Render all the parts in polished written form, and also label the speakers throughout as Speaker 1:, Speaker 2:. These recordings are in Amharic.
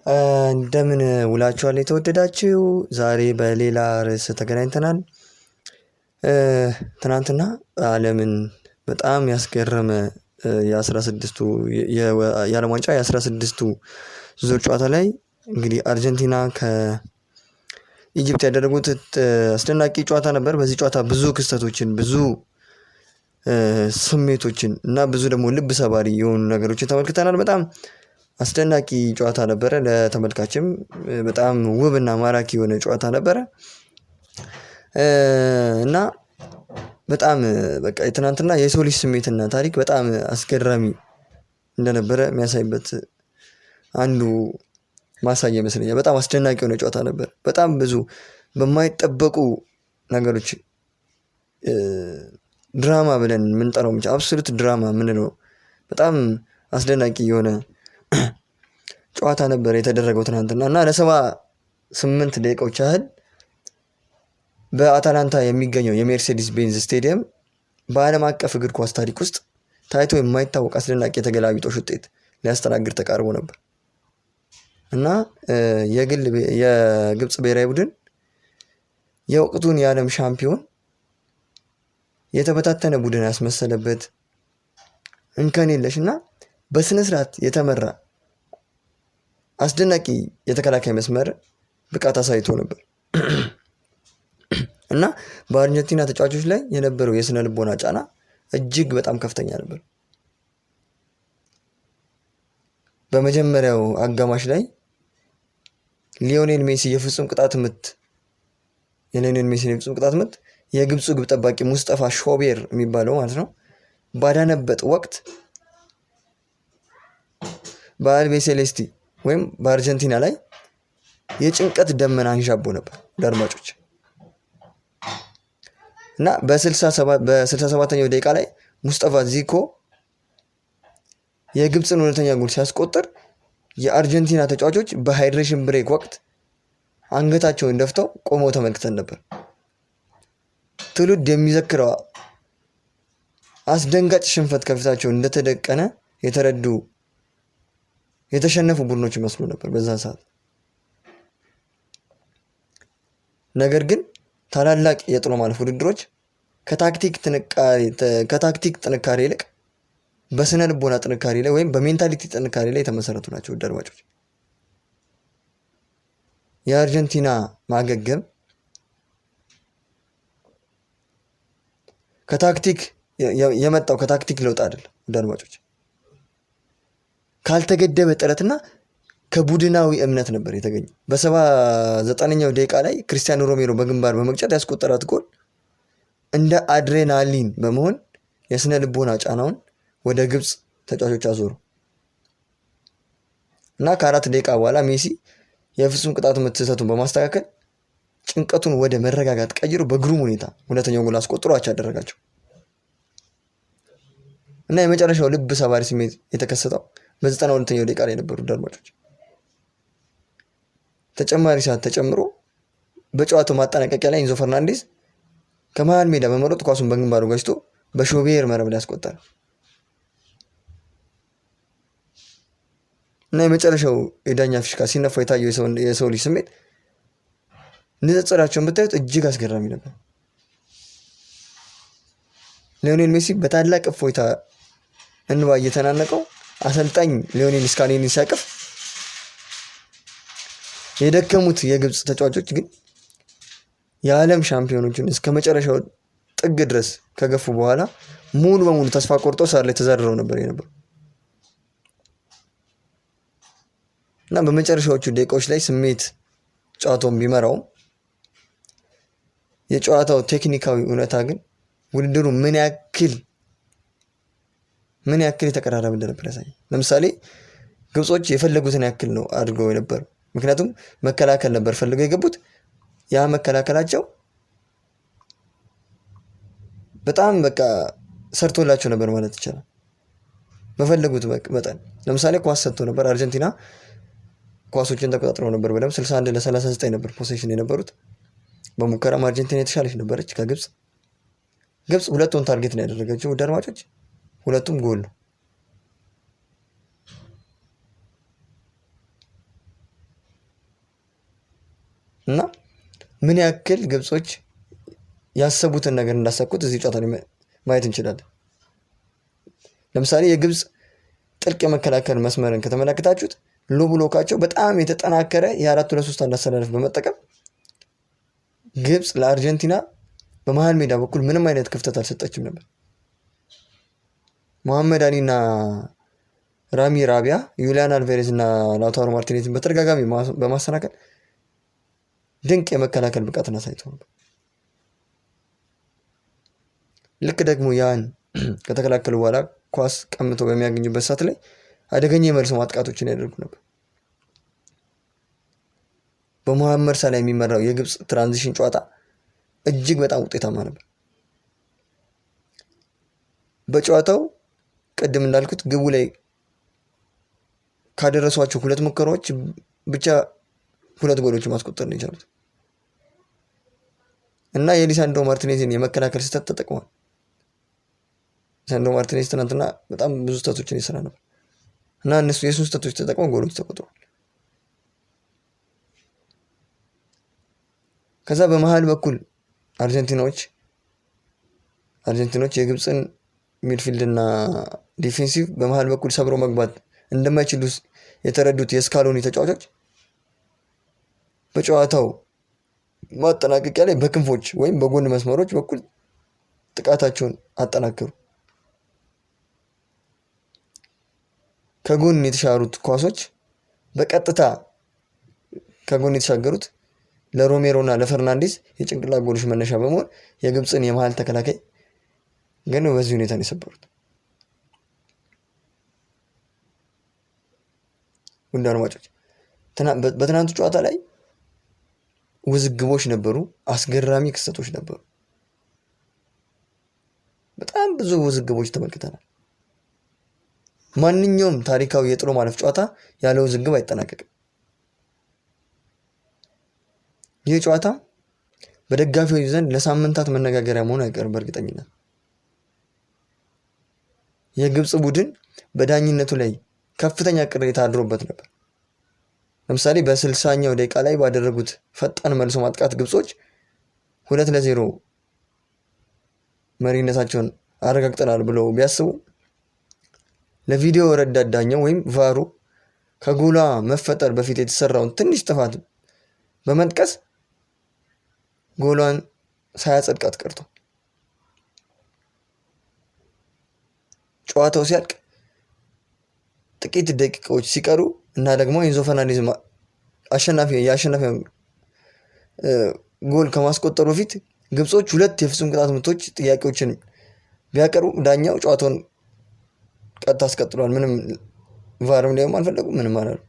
Speaker 1: እንደምን ውላችኋል የተወደዳችሁ ዛሬ በሌላ ርዕስ ተገናኝተናል። ትናንትና ዓለምን በጣም ያስገረመ የ16ቱ የዓለም ዋንጫ የ16ቱ ዙር ጨዋታ ላይ እንግዲህ አርጀንቲና ከኢጅፕት ያደረጉት አስደናቂ ጨዋታ ነበር። በዚህ ጨዋታ ብዙ ክስተቶችን ብዙ ስሜቶችን እና ብዙ ደግሞ ልብ ሰባሪ የሆኑ ነገሮችን ተመልክተናል። በጣም አስደናቂ ጨዋታ ነበረ። ለተመልካችም በጣም ውብና ማራኪ የሆነ ጨዋታ ነበረ። እና በጣም በቃ የትናንትና የሰው ልጅ ስሜትና ታሪክ በጣም አስገራሚ እንደነበረ የሚያሳይበት አንዱ ማሳያ ይመስለኛል። በጣም አስደናቂ የሆነ ጨዋታ ነበር። በጣም ብዙ በማይጠበቁ ነገሮች ድራማ ብለን የምንጠራው ብቻ አብሶሉት ድራማ የምንለው በጣም አስደናቂ የሆነ ጨዋታ ነበር የተደረገው ትናንትና እና ለ78 ደቂቃዎች ያህል በአታላንታ የሚገኘው የሜርሴዲስ ቤንዝ ስቴዲየም በዓለም አቀፍ እግር ኳስ ታሪክ ውስጥ ታይቶ የማይታወቅ አስደናቂ የተገላቢጦሽ ውጤት ሊያስተናግድ ተቃርቦ ነበር እና የግብፅ ብሔራዊ ቡድን የወቅቱን የዓለም ሻምፒዮን የተበታተነ ቡድን ያስመሰለበት እንከን የለሽ እና በስነ ስርዓት የተመራ አስደናቂ የተከላካይ መስመር ብቃት አሳይቶ ነበር እና በአርጀንቲና ተጫዋቾች ላይ የነበረው የስነ ልቦና ጫና እጅግ በጣም ከፍተኛ ነበር። በመጀመሪያው አጋማሽ ላይ ሊዮኔል ሜሲ የፍጹም ቅጣት ምት የግብፁ ግብ ጠባቂ ሙስጠፋ ሾቤር የሚባለው ማለት ነው ባዳነበት ወቅት በአልቤ ሴሌስቲ ወይም በአርጀንቲና ላይ የጭንቀት ደመና አንዣቦ ነበር ለአድማጮች እና በ67ኛው ደቂቃ ላይ ሙስጠፋ ዚኮ የግብፅን ሁለተኛ ጎል ሲያስቆጥር የአርጀንቲና ተጫዋቾች በሃይድሬሽን ብሬክ ወቅት አንገታቸውን ደፍተው ቆመው ተመልክተን ነበር። ትውልድ የሚዘክረው አስደንጋጭ ሽንፈት ከፊታቸው እንደተደቀነ የተረዱ የተሸነፉ ቡድኖች ይመስሉ ነበር በዛ ሰዓት። ነገር ግን ታላላቅ የጥሎ ማለፍ ውድድሮች ከታክቲክ ጥንካሬ ይልቅ በስነ ልቦና ጥንካሬ ላይ ወይም በሜንታሊቲ ጥንካሬ ላይ የተመሰረቱ ናቸው። ውድ አድማጮች የአርጀንቲና ማገገም የመጣው ከታክቲክ ለውጥ አይደለም። ውድ አድማጮች ካልተገደበ ጥረትና ከቡድናዊ እምነት ነበር የተገኘ። በ79ኛው ደቂቃ ላይ ክሪስቲያኖ ሮሜሮ በግንባር በመግጨት ያስቆጠራት ጎል እንደ አድሬናሊን በመሆን የስነ ልቦና ጫናውን ወደ ግብፅ ተጫዋቾች አዞሩ እና ከ4 ደቂቃ በኋላ ሜሲ የፍጹም ቅጣት ምት ስህተቱን በማስተካከል ጭንቀቱን ወደ መረጋጋት ቀይሮ በግሩም ሁኔታ ሁለተኛው ጎል አስቆጥሮ አቻ አደረጋቸው እና የመጨረሻው ልብ ሰባሪ ስሜት የተከሰተው በ92ኛው ደቂቃ ላይ ነበሩ። አድማጮች ተጨማሪ ሰዓት ተጨምሮ በጨዋታው ማጠናቀቂያ ላይ ኢንዞ ፈርናንዴዝ ከመሃል ሜዳ በመሮጥ ኳሱን በግንባሩ ገጭቶ በሾቤር መረብ ላይ ያስቆጠረ እና የመጨረሻው የዳኛ ፊሽካ ሲነፋ የታየው የሰው ልጅ ስሜት ንጽጽራቸውን ብታዩት እጅግ አስገራሚ ነበር። ሊዮኔል ሜሲ በታላቅ እፎይታ እንባ እየተናነቀው አሰልጣኝ ሊዮኔል ስካሎኒ ሲያቅፍ፣ የደከሙት የግብፅ ተጫዋቾች ግን የዓለም ሻምፒዮኖችን እስከ መጨረሻው ጥግ ድረስ ከገፉ በኋላ ሙሉ በሙሉ ተስፋ ቆርጠው ሳር ላይ ተዛርረው ነበር የነበረው እና በመጨረሻዎቹ ደቂቃዎች ላይ ስሜት ጨዋታውን ቢመራውም የጨዋታው ቴክኒካዊ እውነታ ግን ውድድሩ ምን ያክል የተቀራረበ እንደነበር ያሳያል። ለምሳሌ ግብጾች የፈለጉትን ያክል ነው አድርገው የነበሩ። ምክንያቱም መከላከል ነበር ፈልገው የገቡት። ያ መከላከላቸው በጣም በቃ ሰርቶላቸው ነበር ማለት ይቻላል። በፈለጉት መጠን ለምሳሌ ኳስ ሰጥቶ ነበር። አርጀንቲና ኳሶችን ተቆጣጥረው ነበር በደምብ 61 ለ39 ነበር ፖሴሽን የነበሩት። በሙከራም አርጀንቲና የተሻለች ነበረች ከግብፅ። ግብፅ ሁለቱን ታርጌት ነው ያደረገችው። ውድ አድማጮች ሁለቱም ጎል ነው። እና ምን ያክል ግብጾች ያሰቡትን ነገር እንዳሳኩት እዚህ ጨዋታ ላይ ማየት እንችላለን። ለምሳሌ የግብፅ ጥልቅ የመከላከል መስመርን ከተመለከታችሁት ሎ ብሎካቸው በጣም የተጠናከረ የ4-2-3-1 አሰላለፍ በመጠቀም ግብፅ ለአርጀንቲና በመሀል ሜዳ በኩል ምንም አይነት ክፍተት አልሰጠችም ነበር። መሐመድ አሊ እና ራሚ ራቢያ፣ ዩሊያን አልቬሬዝ እና ላውታሮ ማርቲኔዝን በተደጋጋሚ በማሰናከል ድንቅ የመከላከል ብቃትን አሳይተው ነበር። ልክ ደግሞ ያን ከተከላከሉ በኋላ ኳስ ቀምተው በሚያገኙበት ሰዓት ላይ አደገኛ የመልሶ ማጥቃቶችን ያደርጉ ነበር። በመሐመድ ሳላህ የሚመራው የግብፅ ትራንዚሽን ጨዋታ እጅግ በጣም ውጤታማ ነበር። በጨዋታው ቅድም እንዳልኩት ግቡ ላይ ካደረሷቸው 2 ሙከራዎች ብቻ 2 ጎሎች ማስቆጠር ነው የቻሉት እና የሊሳንድሮ ማርቲኔዝን የመከላከል ስህተት ተጠቅሟል። ሊሳንድሮ ማርቲኔዝ ትናንትና በጣም ብዙ ስህተቶችን ይሰራ ነበር እና እነሱ የሱን ስህተቶች ተጠቅመው ጎሎች ተቆጥረዋል። ከዛ በመሃል በኩል አርጀንቲኖች የግብፅን ሚድፊልድ እና ዲፌንሲቭ በመሃል በኩል ሰብሮ መግባት እንደማይችሉ የተረዱት የስካሎኒ ተጫዋቾች በጨዋታው ማጠናቀቂያ ላይ በክንፎች ወይም በጎን መስመሮች በኩል ጥቃታቸውን አጠናከሩ። ከጎን የተሻሩት ኳሶች በቀጥታ ከጎን የተሻገሩት ለሮሜሮ እና ለፈርናንዴዝ የጭንቅላት ጎሎች መነሻ በመሆን የግብፅን የመሃል ተከላካይ ግን በዚህ ሁኔታ ነው የሰበሩት። ውድ አድማጮች በትናንቱ ጨዋታ ላይ ውዝግቦች ነበሩ፣ አስገራሚ ክስተቶች ነበሩ። በጣም ብዙ ውዝግቦች ተመልክተናል። ማንኛውም ታሪካዊ የጥሎ ማለፍ ጨዋታ ያለ ውዝግብ አይጠናቀቅም። ይህ ጨዋታ በደጋፊዎች ዘንድ ለሳምንታት መነጋገሪያ መሆኑ አይቀርም በእርግጠኝነት። የግብፅ ቡድን በዳኝነቱ ላይ ከፍተኛ ቅሬታ አድሮበት ነበር። ለምሳሌ በ60ኛው ደቂቃ ላይ ባደረጉት ፈጣን መልሶ ማጥቃት ግብጾች 2-0 መሪነታቸውን አረጋግጠናል ብለው ቢያስቡ ለቪዲዮ ረዳት ዳኛው ወይም ቫሩ ከጎሏ መፈጠር በፊት የተሰራውን ትንሽ ጥፋት በመጥቀስ ጎሏን ሳያጸድቃት ቀርቶ ጨዋታው ሲያልቅ ጥቂት ደቂቃዎች ሲቀሩ እና ደግሞ ኤንዞ ፈርናንዴዝ የአሸናፊ ጎል ከማስቆጠሩ በፊት ግብጾች 2 የፍጹም ቅጣት ምቶች ጥያቄዎችን ቢያቀርቡ ዳኛው ጨዋታውን ቀጥታ አስቀጥሏል። ምንም ቫርም ላይም አልፈለጉም፣ ምንም አላሉ።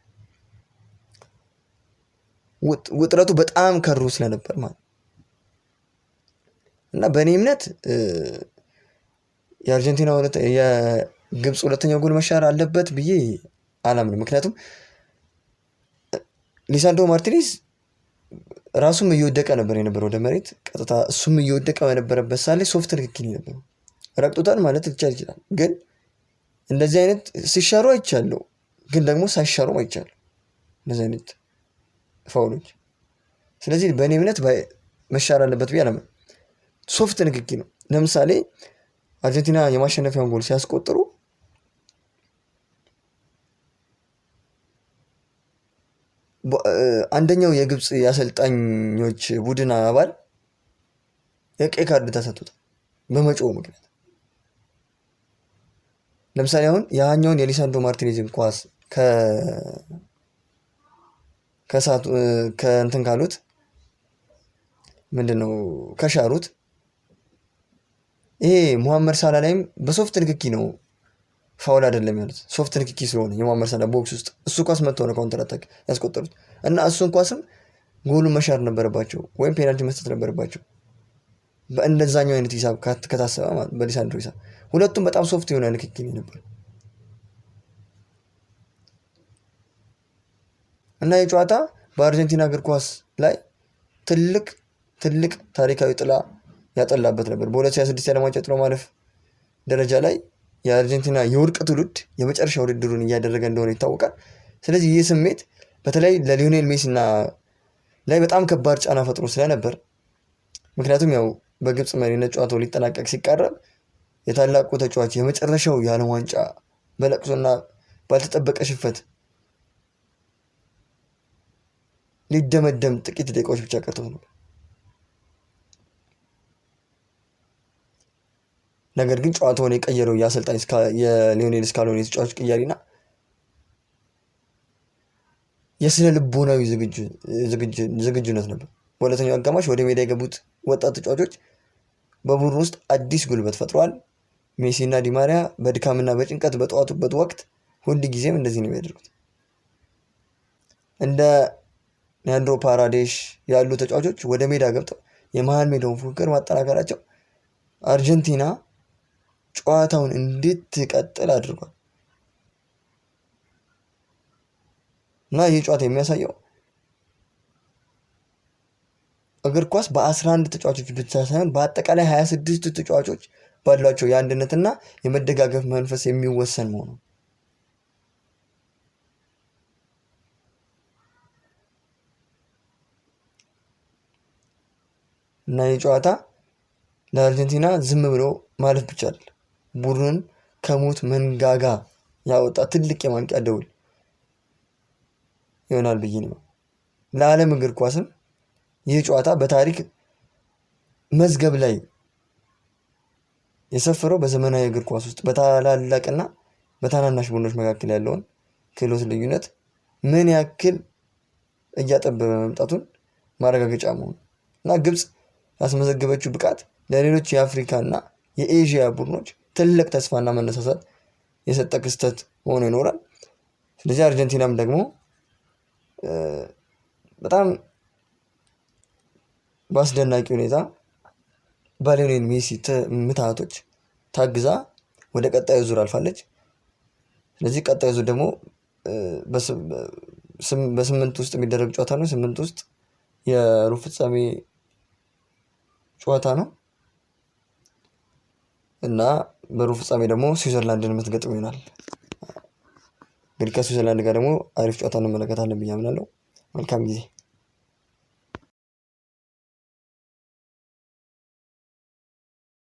Speaker 1: ውጥረቱ በጣም ከሩ ስለነበር ማለት እና በእኔ እምነት የግብፅ ሁለተኛው ጎል መሻር አለበት ብዬ አላምንም። ምክንያቱም ሊሳንድሮ ማርቲኔዝ ራሱም እየወደቀ ነበር የነበረው ወደ መሬት ቀጥታ። እሱም እየወደቀ በነበረበት ሳለ ሶፍት ንክኪን ነበር። ረቅጦታል ማለት ይችላል፣ ግን እንደዚህ አይነት ሲሻሩ አይቻለሁ፣ ግን ደግሞ ሳይሻሩም አይቻለሁ እንደዚህ አይነት ፋውሎች። ስለዚህ በእኔ እምነት መሻር አለበት ብዬ አላምንም። ሶፍት ንክኪ ነው። ለምሳሌ አርጀንቲና የማሸነፊያውን ጎል ሲያስቆጥሩ አንደኛው የግብፅ የአሰልጣኞች ቡድን አባል የቀይ ካርድ ተሰጥቶታል በመጮህ ምክንያት። ለምሳሌ አሁን ያኛውን የሊሳንድሮ ማርቲኔዝን ኳስ ከእንትን ካሉት ምንድነው ከሻሩት፣ ይሄ መሐመድ ሳላህ ላይም በሶፍት ንክኪ ነው ፋውል አይደለም ያሉት። ሶፍት ንክኪ ስለሆነ የመሐመድ ሳላህ ቦክስ ውስጥ እሱ ኳስ መጥተው ነው ካውንተር አታክ ያስቆጠሩት እና እሱን ኳስም ጎሉ መሻር ነበረባቸው ወይም ፔናልቲ መስጠት ነበረባቸው በእንደዛኛው አይነት ሂሳብ ከታሰበ ማለት በሊሳንድሮ ሂሳብ። ሁለቱም በጣም ሶፍት የሆነ ንክኪ ነበር እና የጨዋታ በአርጀንቲና እግር ኳስ ላይ ትልቅ ታሪካዊ ጥላ ያጠላበት ነበር። በ2026 የዓለም ዋንጫ ጥሎ ማለፍ ደረጃ ላይ የአርጀንቲና የወርቅ ትውልድ የመጨረሻ ውድድሩን እያደረገ እንደሆነ ይታወቃል። ስለዚህ ይህ ስሜት በተለይ ለሊዮኔል ሜሲ እና ላይ በጣም ከባድ ጫና ፈጥሮ ስለነበር ምክንያቱም ያው በግብፅ መሪነት ጨዋታው ሊጠናቀቅ ሲቃረብ የታላቁ ተጫዋች የመጨረሻው የዓለም ዋንጫ በለቅሶና ባልተጠበቀ ሽንፈት ሊደመደም ጥቂት ደቂቃዎች ብቻ ቀርተው ነበር። ነገር ግን ጨዋታውን የቀየረው የአሰልጣኝ የሊዮኔል ስካሎኒ የተጫዋች ቅያሪና የስነ ልቦናዊ ዝግጁነት ነበር። በሁለተኛው አጋማሽ ወደ ሜዳ የገቡት ወጣት ተጫዋቾች በቡድን ውስጥ አዲስ ጉልበት ፈጥረዋል። ሜሲና ዲማሪያ በድካምና በጭንቀት በተዋጡበት ወቅት ሁል ጊዜም እንደዚህ ነው የሚያደርጉት። እንደ ሊያንድሮ ፓራዴሽ ያሉ ተጫዋቾች ወደ ሜዳ ገብተው የመሃል ሜዳውን ፉክክር ማጠናከራቸው አርጀንቲና ጨዋታውን እንድትቀጥል አድርጓል። እና ይህ ጨዋታ የሚያሳየው እግር ኳስ በ11 ተጫዋቾች ብቻ ሳይሆን በአጠቃላይ 26 ተጫዋቾች ባሏቸው የአንድነትና የመደጋገፍ መንፈስ የሚወሰን መሆኑ እና ይህ ጨዋታ ለአርጀንቲና ዝም ብሎ ማለፍ ብቻ አይደለም፣ ቡድኑን ከሞት መንጋጋ ያወጣ ትልቅ የማንቂያ ደውል ይሆናል ብዬ ነው። ለዓለም እግር ኳስም ይህ ጨዋታ በታሪክ መዝገብ ላይ የሰፈረው በዘመናዊ እግር ኳስ ውስጥ በታላላቅና በታናናሽ ቡድኖች መካከል ያለውን ክህሎት ልዩነት ምን ያክል እያጠበበ መምጣቱን ማረጋገጫ መሆኑ እና ግብፅ ያስመዘገበችው ብቃት ለሌሎች የአፍሪካና የኤዥያ ቡድኖች ትልቅ ተስፋና መነሳሳት የሰጠ ክስተት ሆኖ ይኖራል። ስለዚህ አርጀንቲናም ደግሞ በጣም በአስደናቂ ሁኔታ በሊዮኔል ሜሲ ምትሃቶች ታግዛ ወደ ቀጣዩ ዙር አልፋለች። ስለዚህ ቀጣዩ ዙር ደግሞ በስምንት ውስጥ የሚደረግ ጨዋታ ነው። ስምንት ውስጥ የሩብ ፍጻሜ ጨዋታ ነው እና በሩብ ፍጻሜ ደግሞ ስዊዘርላንድን የምትገጥም ይሆናል። እንግዲህ ከስዊዘርላንድ ጋር ደግሞ አሪፍ ጨዋታ እንመለከታለን ብዬ አምናለሁ። መልካም ጊዜ